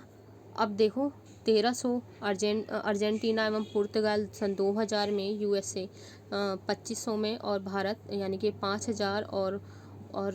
अब देखो 1300, अर्जेंटीना एवं पुर्तगाल सन 2000 में, USA 2500 में, और भारत यानी कि 5000, और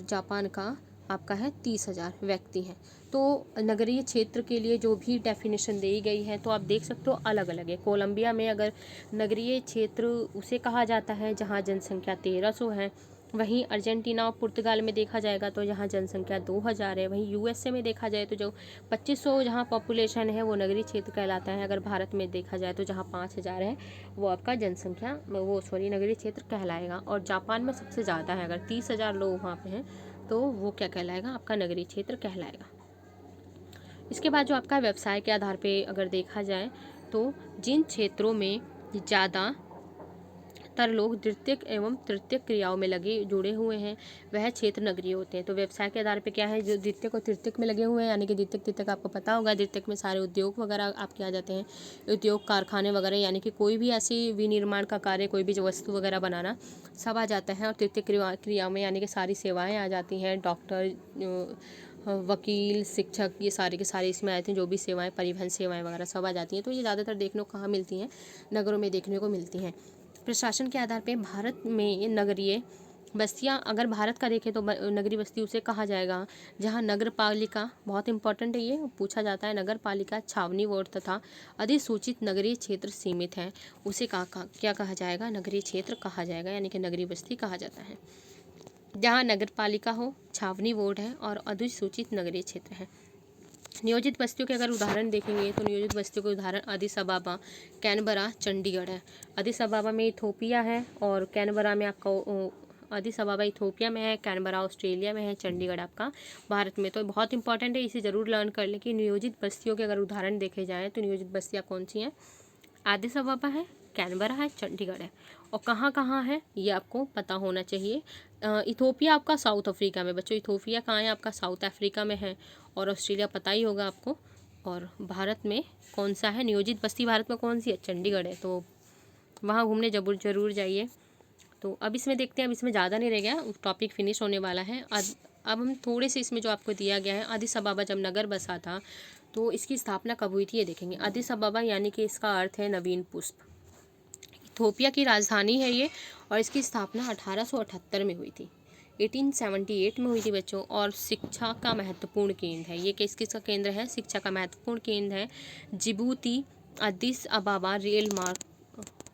जापान का आपका है 30,000 व्यक्ति हैं। तो नगरीय क्षेत्र के लिए जो भी डेफिनेशन दी गई है तो आप देख सकते हो अलग अलग है। कोलंबिया में अगर नगरीय क्षेत्र उसे कहा जाता है जहाँ जनसंख्या 1300 है। वहीं अर्जेंटीना और पुर्तगाल में देखा जाएगा तो जहाँ जनसंख्या 2000 है। वहीं USA में देखा जाए तो जो 2500 जहाँ पॉपुलेशन है वो नगरीय क्षेत्र कहलाता है। अगर भारत में देखा जाए तो जहाँ 5000 है वो आपका नगरीय क्षेत्र कहलाएगा। और जापान में सबसे ज़्यादा है, अगर 30,000 लोग वहाँ पे हैं तो वो क्या कहलाएगा? आपका नगरीय क्षेत्र कहलाएगा। इसके बाद जो आपका व्यवसाय के आधार पे अगर देखा जाए तो जिन क्षेत्रों में ज़्यादातर लोग द्वितीयक एवं तृतीयक क्रियाओं में जुड़े हुए हैं वह क्षेत्र नगरीय होते हैं। तो व्यवसाय के आधार पे क्या है, जो द्वितीयक और तृतीयक में लगे हुए हैं, यानी कि द्वितीयक तृतीयक आपको पता होगा। द्वितीयक में सारे उद्योग वगैरह आपके आ जाते हैं, उद्योग कारखाने वगैरह, यानी कि कोई भी ऐसी विनिर्माण का कार्य, कोई भी जो वस्तु वगैरह बनाना सब आ जाता है। और तृतीयक क्रियाओं में यानी कि सारी सेवाएँ आ जाती हैं, डॉक्टर, वकील, शिक्षक, ये सारे के सारे इसमें आते हैं। जो भी सेवाएं, परिवहन सेवाएं वगैरह सब आ जाती हैं। तो ये ज़्यादातर देखने को कहाँ मिलती हैं, नगरों में देखने को मिलती हैं। प्रशासन के आधार पे भारत में नगरीय बस्तियाँ, अगर भारत का देखें तो नगरीय बस्ती उसे कहा जाएगा जहाँ नगर पालिका, बहुत इंपॉर्टेंट है ये, पूछा जाता है, नगर पालिका, छावनी वार्ड तथा अधिसूचित नगरीय क्षेत्र सीमित है, उसे क्या कहा जाएगा, नगरीय क्षेत्र कहा जाएगा, यानी कि नगरीय बस्ती कहा जाता है। जहाँ नगर पालिका हो, छावनी वार्ड है और अधिसूचित नगरीय क्षेत्र है। नियोजित बस्तियों के अगर उदाहरण देखेंगे तो नियोजित बस्तियों के उदाहरण अदिस अबाबा, कैनबरा, चंडीगढ़ है। अदिस अबाबा में इथोपिया है और कैनबरा में आपका, अदिस अबाबा इथोपिया में है, कैनबरा ऑस्ट्रेलिया में है, चंडीगढ़ आपका भारत में। तो बहुत इंपॉर्टेंट है, इसे ज़रूर लर्न कर लें कि नियोजित बस्तियों के अगर उदाहरण देखे जाएँ तो नियोजित बस्तियाँ कौन सी हैं, अदिस अबाबा है, कैनबरा है, चंडीगढ़ है। और कहाँ कहाँ है ये आपको पता होना चाहिए। इथोपिया आपका साउथ अफ्रीका में, बच्चों इथोपिया कहाँ है, आपका साउथ अफ्रीका में है। और ऑस्ट्रेलिया पता ही होगा आपको। और भारत में कौन सा है, नियोजित बस्ती भारत में कौन सी है, चंडीगढ़ है। तो वहाँ घूमने ज़रूर जाइए। तो अब इसमें देखते हैं, अब इसमें ज़्यादा नहीं रह गया, टॉपिक फिनिश होने वाला है। अब हम थोड़े से इसमें जो आपको दिया गया है, अदिस अबाबा जब नगर बसा था तो इसकी स्थापना कब हुई थी ये देखेंगे। अदिस अबाबा यानी कि इसका अर्थ है नवीन पुष्प। इथोपिया की राजधानी है ये और इसकी स्थापना 1878 में हुई थी, 1878 में हुई थी बच्चों। और शिक्षा का महत्वपूर्ण केंद्र है ये, किसका केंद्र है, शिक्षा का महत्वपूर्ण केंद्र है। जिबूती अदिस अबाबा रेल मार्ग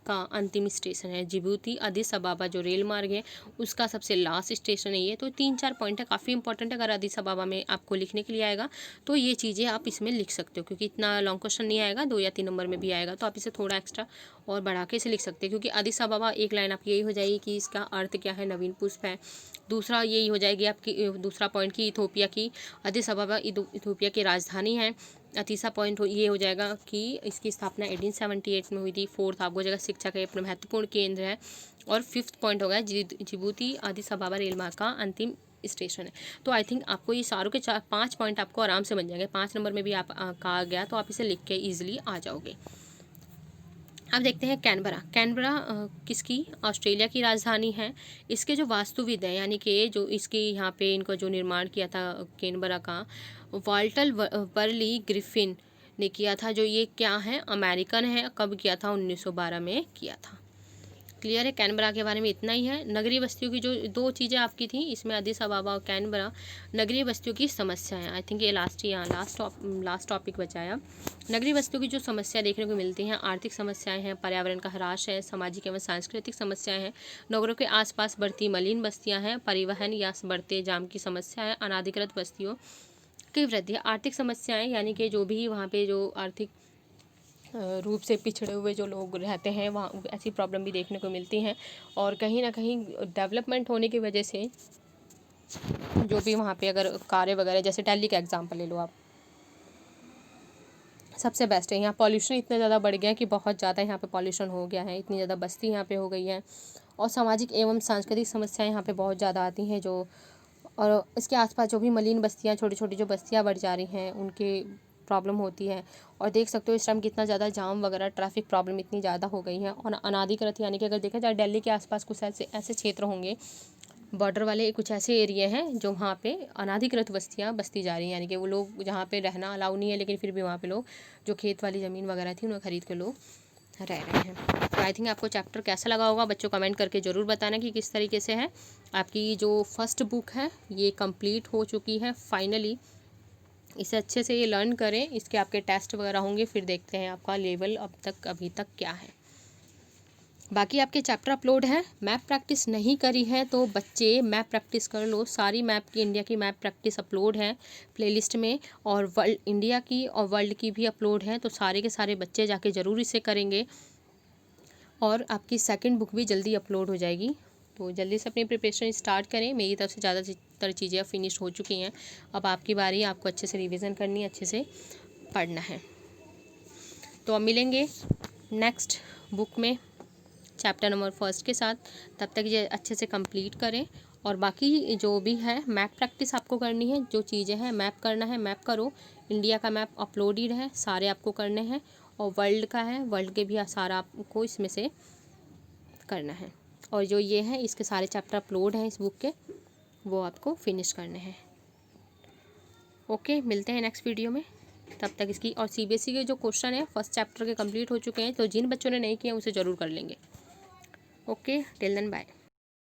का अंतिम स्टेशन है। जिबूती अदिस अबाबा जो रेल मार्ग है उसका सबसे लास्ट स्टेशन है ये। तो 3-4 पॉइंट है, काफ़ी इंपॉर्टेंट है। अगर अदिस अबाबा में आपको लिखने के लिए आएगा तो ये चीज़ें आप इसमें लिख सकते हो, क्योंकि इतना लॉन्ग क्वेश्चन नहीं आएगा, 2 या 3 नंबर में भी आएगा, तो आप इसे थोड़ा एक्स्ट्रा और बढ़ा के इसे लिख सकते हैं। क्योंकि अदिस अबाबा एक लाइन आपकी यही हो जाएगी कि इसका अर्थ क्या है, नवीन पुष्प है। दूसरा यही हो जाएगी आपकी, दूसरा पॉइंट की इथोपिया की, अदिस अबाबा इथोपिया की राजधानी है। तीसरा पॉइंट ये हो जाएगा कि इसकी स्थापना 1878 में हुई थी। फोर्थ आपको हो जाएगा शिक्षा का अपना महत्वपूर्ण केंद्र है। और फिफ्थ पॉइंट होगा जिबूती अदिस अबाबा रेल मार्ग का अंतिम स्टेशन है। तो आई थिंक आपको ये सारों के 5 पॉइंट आपको आराम से बन जाएंगे। 5 नंबर में भी आप कहा गया तो आप इसे लिख के ईजिली आ जाओगे। अब देखते हैं कैनबरा। कैनबरा किसकी, ऑस्ट्रेलिया की राजधानी है। इसके जो वास्तुविद हैं, यानी कि जो इसकी यहाँ पे इनको जो निर्माण किया था कैनबरा का, वाल्टर बर्ली ग्रिफिन ने किया था। जो ये क्या है, अमेरिकन है। कब किया था, 1912 में किया था। क्लियर है, कैनबरा के बारे में इतना ही है। नगरीय बस्तियों की जो 2 चीज़ें आपकी थी इसमें, अदिस अबाबा और कैनबरा, नगरीय बस्तियों की समस्याएं। आई थिंक ये लास्ट टॉपिक बचा है। नगरीय बस्तियों की जो समस्या देखने को मिलती हैं, आर्थिक समस्याएं हैं, पर्यावरण का ह्रास है, सामाजिक एवं सांस्कृतिक समस्याएं हैं, नगरों के आसपास बढ़ती मलिन बस्तियां हैं, परिवहन या बढ़ते जाम की समस्या है, अनाधिकृत बस्तियों की वृद्धि। आर्थिक समस्याएं यानी कि जो भी वहाँ पे जो आर्थिक रूप से पिछड़े हुए जो लोग रहते हैं वहाँ ऐसी प्रॉब्लम भी देखने को मिलती हैं। और कहीं ना कहीं डेवलपमेंट होने की वजह से जो भी वहाँ पे अगर कार्य वगैरह, जैसे दिल्ली का एग्जांपल ले लो आप, सबसे बेस्ट है। यहाँ पॉल्यूशन इतना ज़्यादा बढ़ गया है कि बहुत ज़्यादा यहाँ पे पॉल्यूशन हो गया है, इतनी ज़्यादा बस्ती यहाँ पे हो गई है। और सामाजिक एवं सांस्कृतिक समस्याएं यहाँ पे बहुत ज़्यादा आती हैं जो, और इसके आसपास जो भी मलिन बस्तियाँ, छोटी छोटी जो बस्तियाँ बढ़ जा रही हैं उनके प्रॉब्लम होती है। और देख सकते हो इस टाइम कितना ज़्यादा जाम वगैरह, ट्रैफिक प्रॉब्लम इतनी ज़्यादा हो गई है। और अनाधिकृत यानी कि अगर देखा जाए दिल्ली के आसपास कुछ ऐसे क्षेत्र होंगे, बॉर्डर वाले कुछ ऐसे एरिया हैं जो वहाँ पे अनाधिकृत बस्तियाँ बसती जा रही हैं, यानी कि वो लोग जहाँ पे रहना अलाउ नहीं है, लेकिन फिर भी वहाँ पे लोग जो खेत वाली ज़मीन वगैरह थी उन्हें खरीद के लोग रह रहे हैं। तो आई थिंक आपको चैप्टर कैसा लगा होगा बच्चों, कमेंट करके ज़रूर बताना कि किस तरीके से है। आपकी जो फर्स्ट बुक है ये कंप्लीट हो चुकी है फाइनली। इसे अच्छे से ये लर्न करें, इसके आपके टेस्ट वगैरह होंगे, फिर देखते हैं आपका लेवल अभी तक क्या है। बाकी आपके चैप्टर अपलोड है। मैप प्रैक्टिस नहीं करी है तो बच्चे मैप प्रैक्टिस कर लो। सारी मैप की, इंडिया की मैप प्रैक्टिस अपलोड है प्लेलिस्ट में, और वर्ल्ड, इंडिया की और वर्ल्ड की भी अपलोड है। तो सारे के सारे बच्चे जाके ज़रूर इसे करेंगे। और आपकी सेकंड बुक भी जल्दी अपलोड हो जाएगी, तो जल्दी से अपनी प्रिपरेशन स्टार्ट करें। मेरी तरफ से ज़्यादातर चीज़ें फिनिश हो चुकी हैं। अब आपकी बारी, आपको अच्छे से रिवीजन करनी है, अच्छे से पढ़ना है। तो अब मिलेंगे नेक्स्ट बुक में चैप्टर नंबर 1 के साथ। तब तक ये अच्छे से कंप्लीट करें। और बाकी जो भी है मैप प्रैक्टिस आपको करनी है, जो चीज़ें हैं मैप करना है, मैप करो। इंडिया का मैप अपलोडेड है, सारे आपको करने हैं। और वर्ल्ड का है, वर्ल्ड के भी सारा आपको इसमें से करना है। और जो ये है इसके सारे चैप्टर अपलोड हैं इस बुक के, वो आपको फिनिश करने हैं। ओके, मिलते हैं नेक्स्ट वीडियो में। तब तक इसकी और सीबीएसई के जो क्वेश्चन है फर्स्ट चैप्टर के कंप्लीट हो चुके हैं, तो जिन बच्चों ने नहीं किए उसे ज़रूर कर लेंगे। Okay, till then bye.